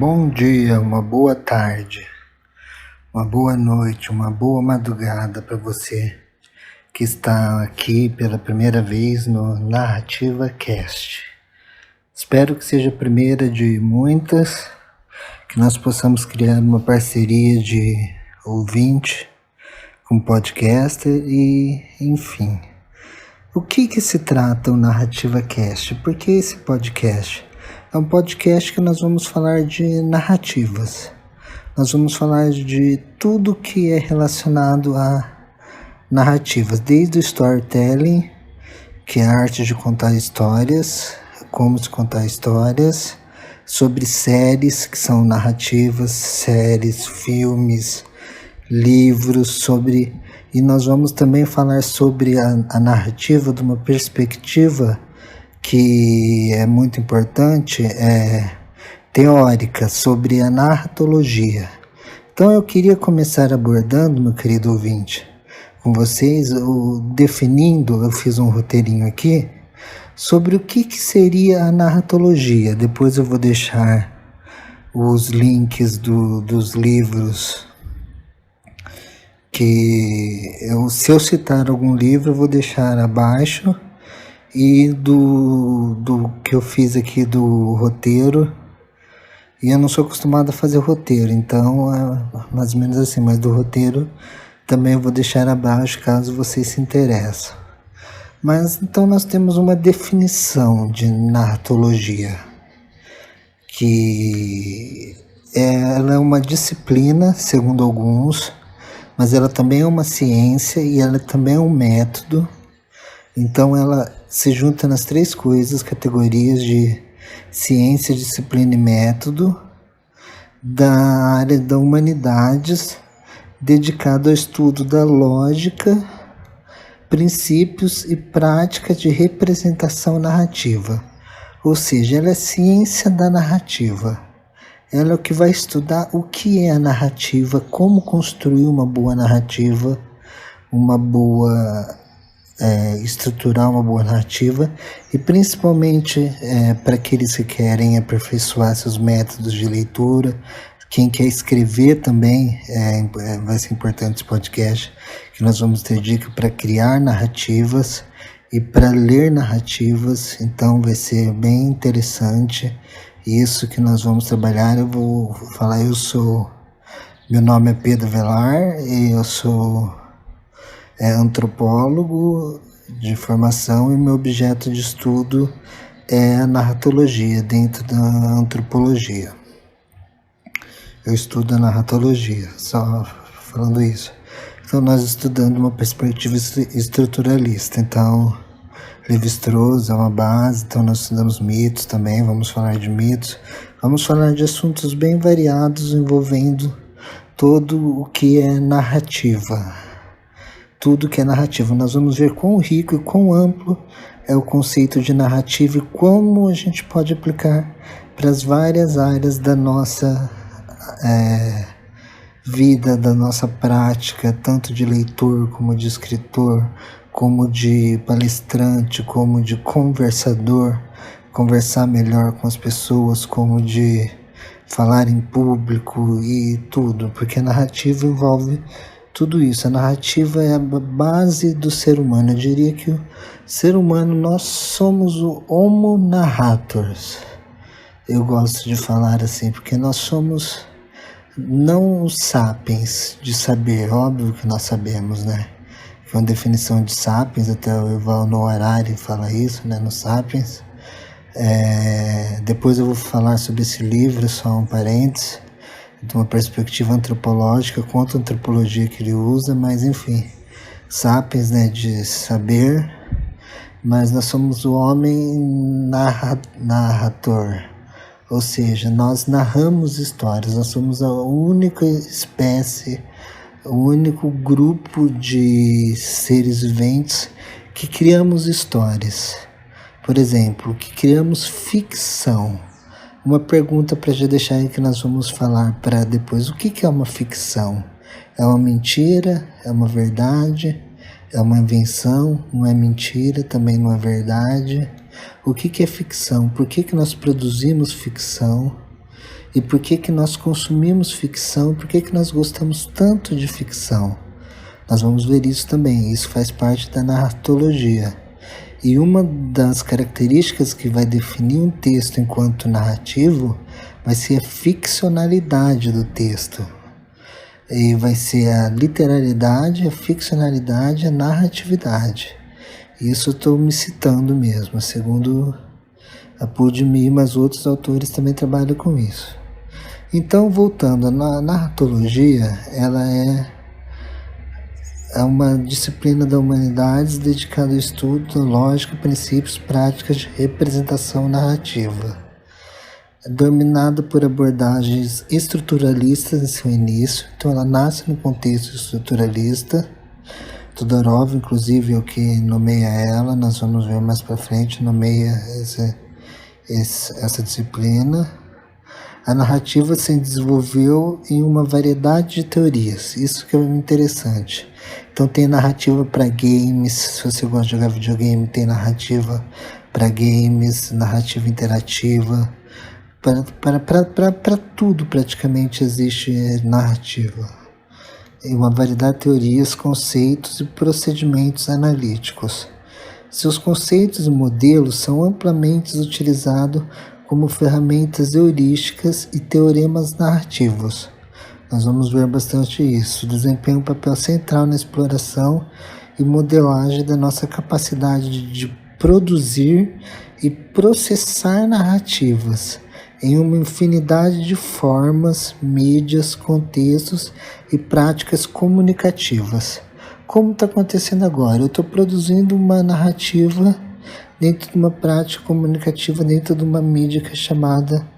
bom dia, uma boa tarde, uma boa noite, uma boa madrugada para você que está aqui pela primeira vez no Narrativa Cast. Espero que seja a primeira de muitas, que nós possamos criar uma parceria de ouvinte com podcaster e, enfim. O que se trata o Narrativa Cast? Por que esse podcast? É um podcast que nós vamos falar de narrativas. Nós vamos falar de tudo que é relacionado a narrativas, desde o storytelling, que é a arte de contar histórias, como se contar histórias, sobre séries que são narrativas, séries, filmes, livros, e nós vamos também falar sobre a narrativa de uma perspectiva que é muito importante, teórica, sobre a narratologia. Então eu queria começar abordando, meu querido ouvinte, com vocês, definindo, eu fiz um roteirinho aqui, sobre o que seria a narratologia. Depois eu vou deixar os links dos livros se eu citar algum livro, eu vou deixar abaixo, e do que eu fiz aqui do roteiro, e eu não sou acostumado a fazer roteiro, então é mais ou menos assim, mas do roteiro também eu vou deixar abaixo caso vocês se interessem. Mas então nós temos uma definição de narratologia, que ela é uma disciplina, segundo alguns, mas ela também é uma ciência e ela também é um método. Então ela se junta nas três coisas, categorias de ciência, disciplina e método, da área da humanidades, dedicado ao estudo da lógica, princípios e prática de representação narrativa. Ou seja, ela é ciência da narrativa. Ela é o que vai estudar o que é a narrativa, como construir uma boa narrativa, estruturar uma boa narrativa, e principalmente para aqueles que querem aperfeiçoar seus métodos de leitura, quem quer escrever também, vai ser importante esse podcast, que nós vamos ter dica para criar narrativas e para ler narrativas, então vai ser bem interessante isso que nós vamos trabalhar. Eu vou falar, meu nome é Pedro Velar, e eu sou antropólogo de formação, e meu objeto de estudo é a narratologia dentro da antropologia. Eu estudo a narratologia, só falando isso. Então nós estudando uma perspectiva estruturalista, então Lévi-Strauss é uma base, então nós estudamos mitos também, vamos falar de mitos, vamos falar de assuntos bem variados envolvendo todo o que é narrativa. Tudo que é narrativa. Nós vamos ver quão rico e quão amplo é o conceito de narrativa e como a gente pode aplicar para as várias áreas da nossa vida, da nossa prática, tanto de leitor, como de escritor, como de palestrante, como de conversador, conversar melhor com as pessoas, como de falar em público e tudo, porque a narrativa envolve tudo isso. A narrativa é a base do ser humano. Eu diria que o ser humano, nós somos o Homo narrators. Eu gosto de falar assim, porque nós somos não os sapiens de saber, óbvio que nós sabemos, né? É uma definição de sapiens, até o Yuval Noah Harari fala isso, né, no Sapiens. Depois eu vou falar sobre esse livro, só um parênteses, de uma perspectiva antropológica, quanto a antropologia que ele usa, mas enfim, sapiens, né, de saber, mas nós somos o homem narrador, ou seja, nós narramos histórias, nós somos a única espécie, o único grupo de seres viventes que criamos histórias. Por exemplo, que criamos ficção. Uma pergunta para já deixar aí que nós vamos falar para depois. O que é uma ficção? É uma mentira? É uma verdade? É uma invenção? Não é mentira? Também não é verdade? O que é ficção? Por que nós produzimos ficção? e por que que nós consumimos ficção, por que que nós gostamos tanto de ficção. Nós vamos ver isso também, isso faz parte da narratologia. E uma das características que vai definir um texto enquanto narrativo vai ser a ficcionalidade do texto. E vai ser a literalidade, a ficcionalidade, a narratividade. Isso eu estou me citando mesmo, segundo a Pudimi, mas outros autores também trabalham com isso. Então, voltando, a narratologia, ela é uma disciplina da humanidades dedicada ao estudo da lógica, princípios, práticas de representação narrativa. Dominada por abordagens estruturalistas em seu início, então ela nasce no contexto estruturalista. Todorov, inclusive, é o que nomeia ela, nós vamos ver mais para frente, nomeia essa disciplina. A narrativa se desenvolveu em uma variedade de teorias, isso que é interessante. Então tem narrativa para games, se você gosta de jogar videogame, tem narrativa para games, narrativa interativa, para tudo praticamente existe narrativa. Em uma variedade de teorias, conceitos e procedimentos analíticos. Seus conceitos e modelos são amplamente utilizados como ferramentas heurísticas e teoremas narrativos. Nós vamos ver bastante isso. Desempenha um papel central na exploração e modelagem da nossa capacidade de produzir e processar narrativas em uma infinidade de formas, mídias, contextos e práticas comunicativas. Como está acontecendo agora? Eu estou produzindo uma narrativa dentro de uma prática comunicativa, dentro de uma mídia que é chamada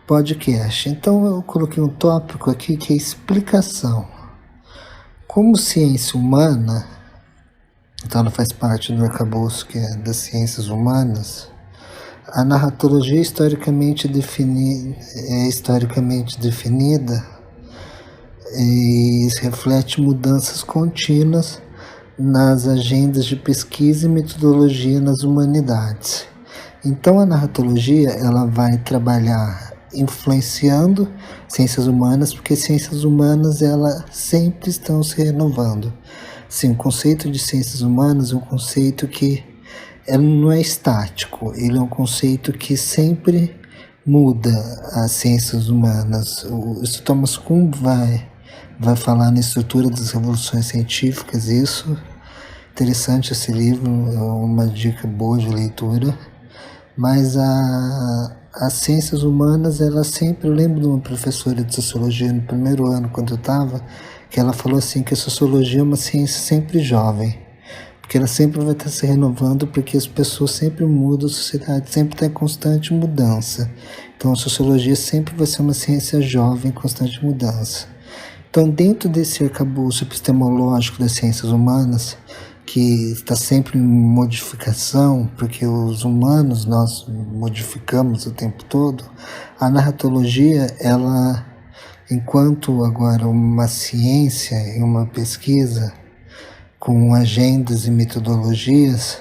podcast. Então eu coloquei um tópico aqui que é explicação. Como ciência humana, então ela faz parte do arcabouço que é das ciências humanas, a narratologia é historicamente definida e reflete mudanças contínuas nas agendas de pesquisa e metodologia nas humanidades. Então a narratologia ela vai trabalhar influenciando ciências humanas, porque ciências humanas elas sempre estão se renovando. Sim, o conceito de ciências humanas é um conceito que ele não é estático, ele é um conceito que sempre muda as ciências humanas. O Thomas Kuhn vai falar na estrutura das revoluções científicas, isso. Interessante esse livro, é uma dica boa de leitura. Mas as ciências humanas, elas sempre, eu lembro de uma professora de sociologia no primeiro ano, quando eu estava, que ela falou assim, que a sociologia é uma ciência sempre jovem. Porque ela sempre vai estar se renovando, porque as pessoas sempre mudam, a sociedade sempre está em constante mudança. Então a sociologia sempre vai ser uma ciência jovem, em constante mudança. Então dentro desse arcabouço epistemológico das ciências humanas, que está sempre em modificação, porque os humanos nós modificamos o tempo todo, a narratologia, ela, enquanto agora uma ciência e uma pesquisa, com agendas e metodologias,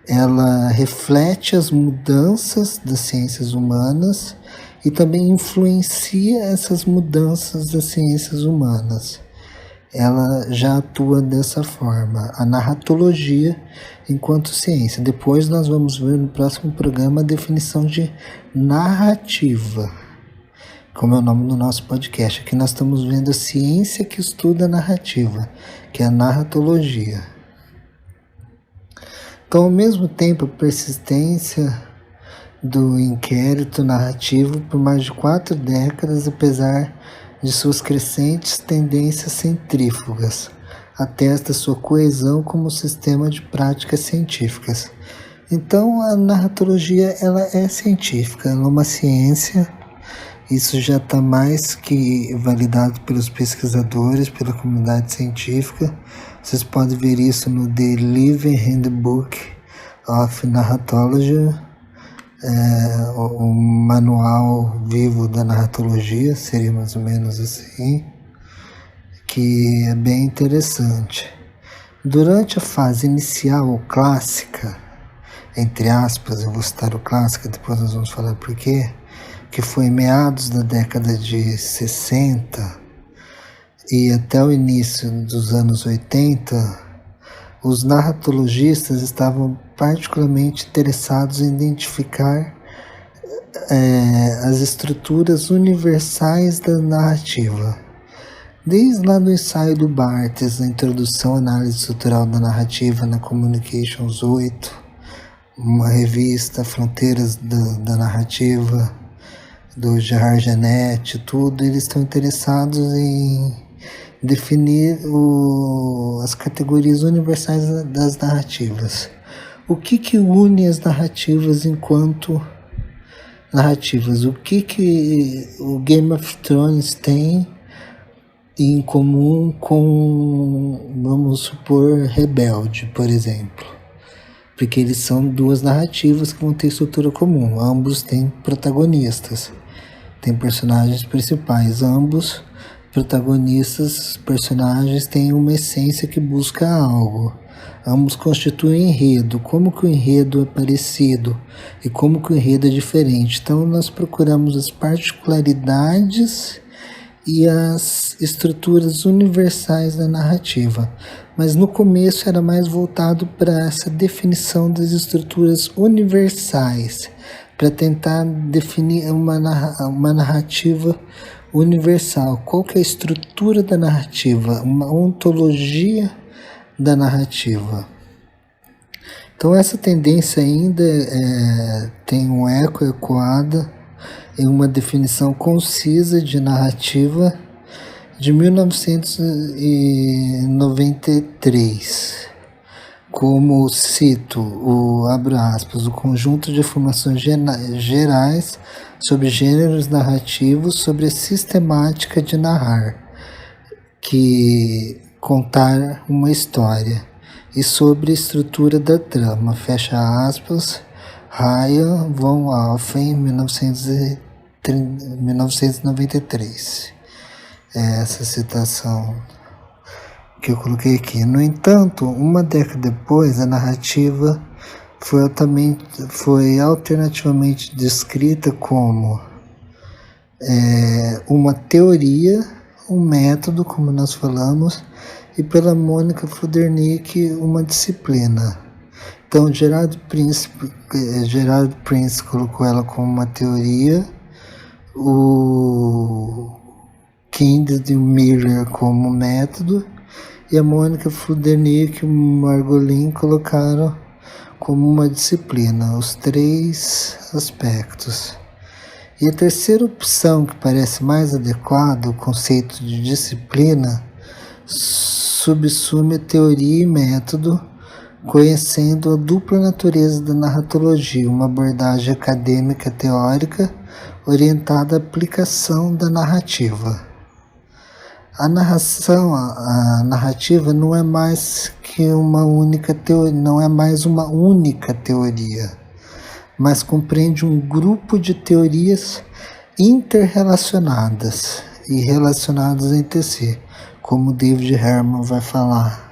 ela reflete as mudanças das ciências humanas e também influencia essas mudanças das ciências humanas. Ela já atua dessa forma, a narratologia enquanto ciência. Depois nós vamos ver no próximo programa a definição de narrativa, como é o nome do nosso podcast. Aqui nós estamos vendo a ciência que estuda a narrativa, que é a narratologia. Então, ao mesmo tempo, a persistência do inquérito narrativo por mais de 4 décadas, apesar de suas crescentes tendências centrífugas, atesta sua coesão como sistema de práticas científicas. Então, a narratologia ela é científica, ela é uma ciência. Isso já está mais que validado pelos pesquisadores, pela comunidade científica. Vocês podem ver isso no The Living Handbook of Narratology, o manual vivo da narratologia, seria mais ou menos assim, que é bem interessante. Durante a fase inicial ou clássica, entre aspas, eu vou citar o clássico, depois nós vamos falar por quê, que foi meados da década de 60 e até o início dos anos 80, os narratologistas estavam particularmente interessados em identificar as estruturas universais da narrativa. Desde lá do ensaio do Barthes, a Introdução à Análise Estrutural da Narrativa na Communications 8, uma revista, Fronteiras da Narrativa, do Gerard Genet, tudo, eles estão interessados em definir as categorias universais das narrativas. O que une as narrativas enquanto narrativas? O que o Game of Thrones tem em comum com, vamos supor, Rebelde, por exemplo? Porque eles são duas narrativas que vão ter estrutura comum. Ambos têm protagonistas, têm personagens principais. Ambos protagonistas, personagens, têm uma essência que busca algo. Ambos constituem enredo. Como que o enredo é parecido e como que o enredo é diferente? Então nós procuramos as particularidades e as estruturas universais da narrativa. Mas no começo era mais voltado para essa definição das estruturas universais, para tentar definir uma narrativa universal. Qual que é a estrutura da narrativa? Uma ontologia da narrativa. Então essa tendência ainda tem um eco ecoada em uma definição concisa de narrativa de 1993, como cito, abro aspas, o conjunto de informações gerais sobre gêneros narrativos, sobre a sistemática de narrar, que contar uma história, e sobre a estrutura da trama, fecha aspas, Ryan von Alphen, 1993. Essa citação que eu coloquei aqui. No entanto, uma década depois, a narrativa foi alternativamente descrita como uma teoria, um método, como nós falamos, e pela Mônica Fludernick, uma disciplina. Então, Gerard Prince colocou ela como uma teoria, o Kind e o Miller como método, e a Mônica Fludernick e o Margolin colocaram como uma disciplina, os três aspectos. E a terceira opção, que parece mais adequada, o conceito de disciplina, subsume a teoria e método, conhecendo a dupla natureza da narratologia, uma abordagem acadêmica teórica orientada à aplicação da narrativa. A narrativa não é mais uma única teoria, mas compreende um grupo de teorias interrelacionadas e relacionadas entre si, como David Herman vai falar.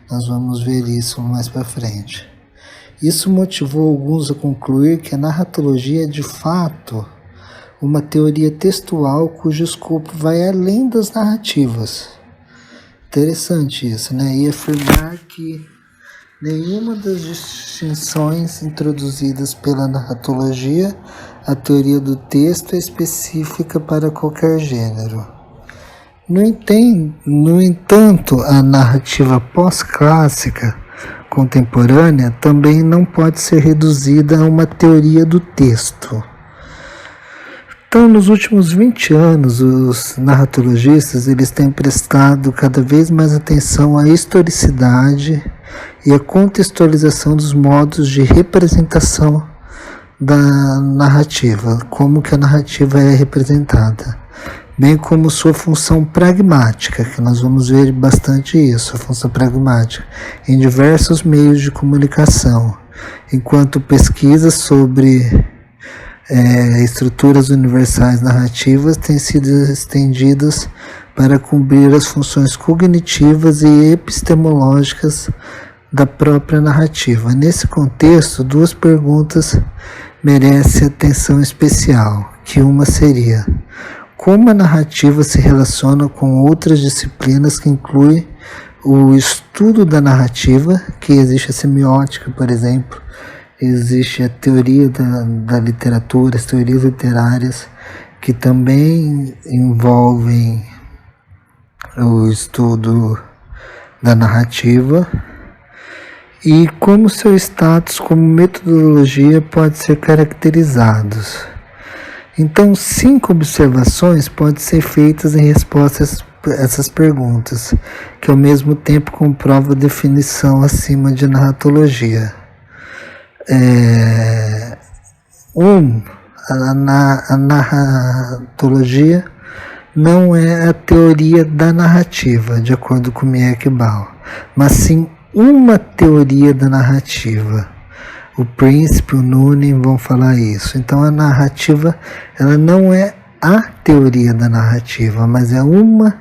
Nós vamos ver isso mais para frente. Isso motivou alguns a concluir que a narratologia é de fato uma teoria textual cujo escopo vai além das narrativas. Interessante isso, né? E afirmar que nenhuma das distinções introduzidas pela narratologia, a teoria do texto, é específica para qualquer gênero. No entanto, a narrativa pós-clássica contemporânea também não pode ser reduzida a uma teoria do texto. Então, nos últimos 20 anos, os narratologistas eles têm prestado cada vez mais atenção à historicidade e à contextualização dos modos de representação da narrativa, como que a narrativa é representada, bem como sua função pragmática, que nós vamos ver bastante isso, a função pragmática, em diversos meios de comunicação, enquanto pesquisas sobre estruturas universais narrativas têm sido estendidas para cumprir as funções cognitivas e epistemológicas da própria narrativa. Nesse contexto, duas perguntas merece atenção especial, que uma seria como a narrativa se relaciona com outras disciplinas que incluem o estudo da narrativa, que existe a semiótica, por exemplo, existe a teoria da literatura, as teorias literárias, que também envolvem o estudo da narrativa, e como seu status como metodologia pode ser caracterizado. Então, 5 observações podem ser feitas em resposta a essas perguntas, que ao mesmo tempo comprovam a definição acima de narratologia. A narratologia não é a teoria da narrativa, de acordo com Mieck-Ball, mas sim uma teoria da narrativa. O Príncipe, o Noonan vão falar isso. Então a narrativa, ela não é a teoria da narrativa, mas é uma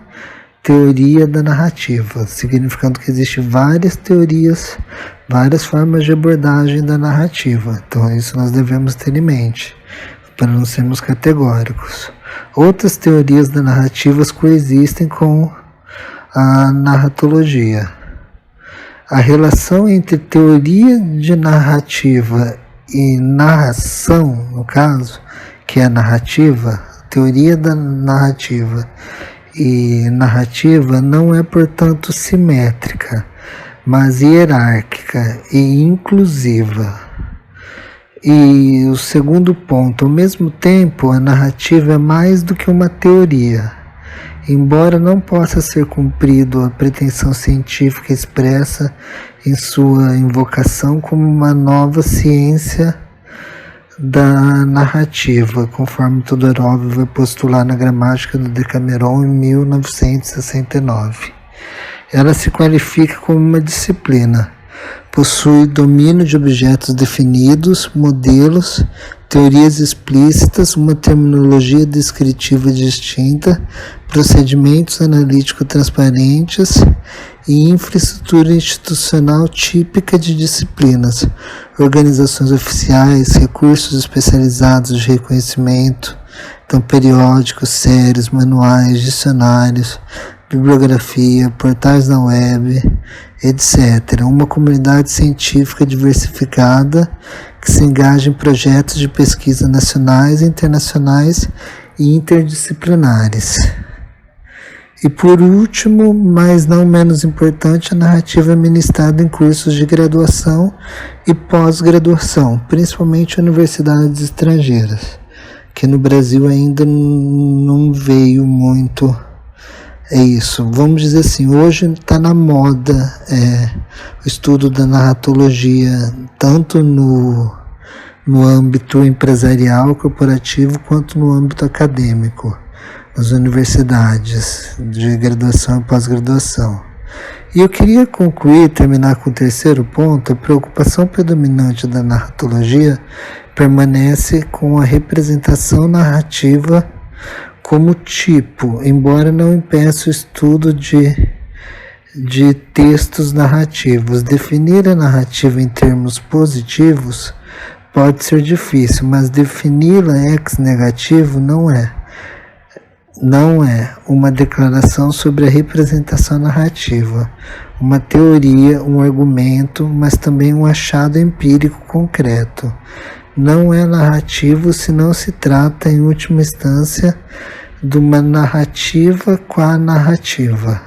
teoria da narrativa, significando que existem várias teorias, várias formas de abordagem da narrativa. Então isso nós devemos ter em mente, para não sermos categóricos. Outras teorias da narrativa coexistem com a narratologia. A relação entre teoria de narrativa e narração, no caso, que é a narrativa, teoria da narrativa e narrativa não é, portanto, simétrica, mas hierárquica e inclusiva. E o segundo ponto, ao mesmo tempo, a narrativa é mais do que uma teoria. Embora não possa ser cumprido a pretensão científica expressa em sua invocação como uma nova ciência da narrativa, conforme Todorov vai postular na Gramática do Decameron em 1969. Ela se qualifica como uma disciplina, possui domínio de objetos definidos, modelos, teorias explícitas, uma terminologia descritiva distinta, procedimentos analíticos transparentes e infraestrutura institucional típica de disciplinas, organizações oficiais, recursos especializados de reconhecimento, então periódicos, séries, manuais, dicionários, bibliografia, portais na web, etc. Uma comunidade científica diversificada que se engaja em projetos de pesquisa nacionais, internacionais e interdisciplinares. E por último, mas não menos importante, a narrativa é ministrada em cursos de graduação e pós-graduação, principalmente em universidades estrangeiras, que no Brasil ainda não veio muito. É isso, vamos dizer assim, hoje está na moda o estudo da narratologia, tanto no âmbito empresarial, corporativo, quanto no âmbito acadêmico, nas universidades de graduação e pós-graduação. E eu queria terminar com o terceiro ponto. A preocupação predominante da narratologia permanece com a representação narrativa como tipo, embora não impeça o estudo de textos narrativos. Definir a narrativa em termos positivos pode ser difícil, mas defini-la ex negativo não é uma declaração sobre a representação narrativa, uma teoria, um argumento, mas também um achado empírico concreto. Não é narrativo se não se trata, em última instância, de uma narrativa com a narrativa.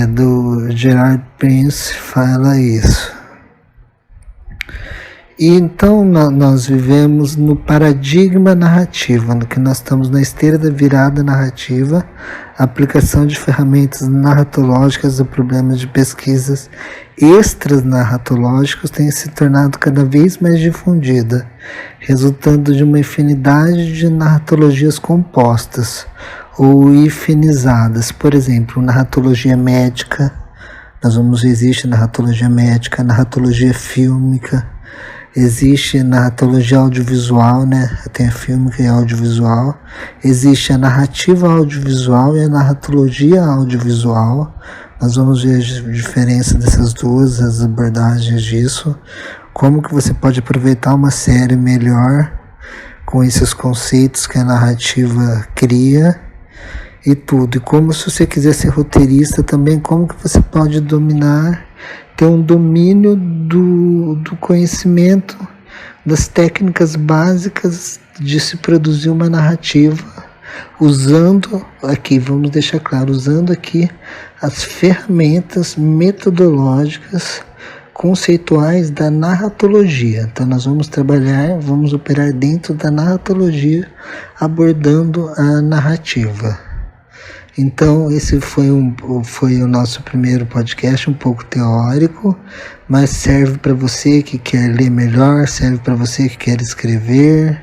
Do Gerard Prince fala isso. E então nós vivemos no paradigma narrativo, no que nós estamos na esteira da virada narrativa. A aplicação de ferramentas narratológicas a problemas de pesquisas extras narratológicos tem se tornado cada vez mais difundida, resultando de uma infinidade de narratologias compostas ou hifinizadas. Por exemplo, narratologia médica, existe narratologia médica, narratologia fílmica, existe narratologia audiovisual, tem a fílmica e a audiovisual. Existe a narrativa audiovisual e a narratologia audiovisual. Nós vamos ver a diferença dessas duas, as abordagens disso, como que você pode aproveitar uma série melhor com esses conceitos que a narrativa cria e tudo. E como, se você quiser ser roteirista também, como que você pode dominar, ter um domínio do conhecimento, das técnicas básicas de se produzir uma narrativa, usando aqui, vamos deixar claro, usando aqui as ferramentas metodológicas conceituais da narratologia. Então nós vamos vamos operar dentro da narratologia, abordando a narrativa. Então esse foi o nosso primeiro podcast, um pouco teórico, mas serve para você que quer ler melhor, serve para você que quer escrever,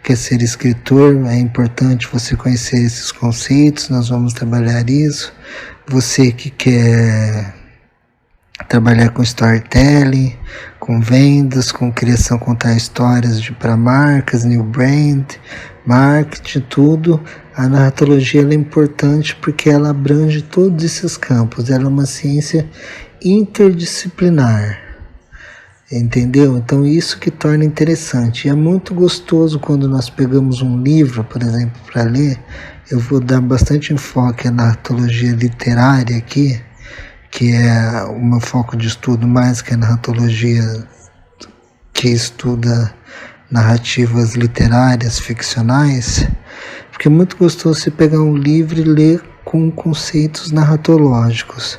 quer ser escritor. É importante você conhecer esses conceitos, nós vamos trabalhar isso. Você que quer trabalhar com storytelling, com vendas, com criação, contar histórias para marcas, new brand, marketing, tudo. A narratologia ela é importante porque ela abrange todos esses campos. Ela é uma ciência interdisciplinar, entendeu? Então isso que torna interessante. E é muito gostoso quando nós pegamos um livro, por exemplo, para ler. Eu vou dar bastante enfoque à narratologia literária aqui, que é o meu foco de estudo, mais que a narratologia que estuda narrativas literárias, ficcionais, porque é muito gostoso você pegar um livro e ler com conceitos narratológicos.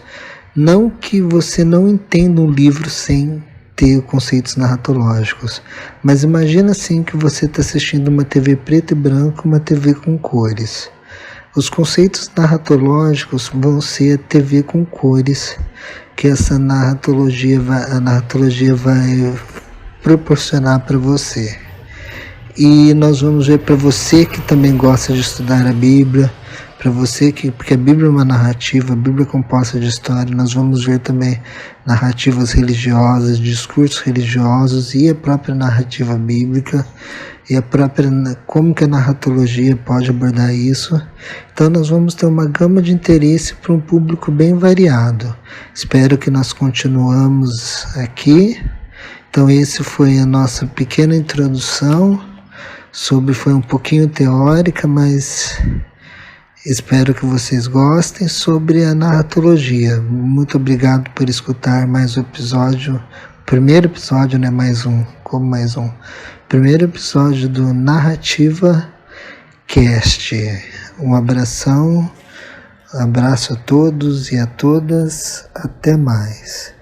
Não que você não entenda um livro sem ter conceitos narratológicos, mas imagina assim que você está assistindo uma TV preto e branco, uma TV com cores. Os conceitos narratológicos vão ser a TV com cores, que a narratologia vai proporcionar para você. E nós vamos ver, para você que também gosta de estudar a Bíblia, para você porque a Bíblia é uma narrativa, a Bíblia é composta de história, nós vamos ver também narrativas religiosas, discursos religiosos e a própria narrativa bíblica, e como que a narratologia pode abordar isso. Então nós vamos ter uma gama de interesse para um público bem variado. Espero que nós continuamos aqui. Então esse foi a nossa pequena introdução, foi um pouquinho teórica, mas espero que vocês gostem, sobre a narratologia. Muito obrigado por escutar mais um episódio, primeiro episódio, né? Primeiro episódio do Narrativa Cast. Um abraço a todos e a todas, até mais.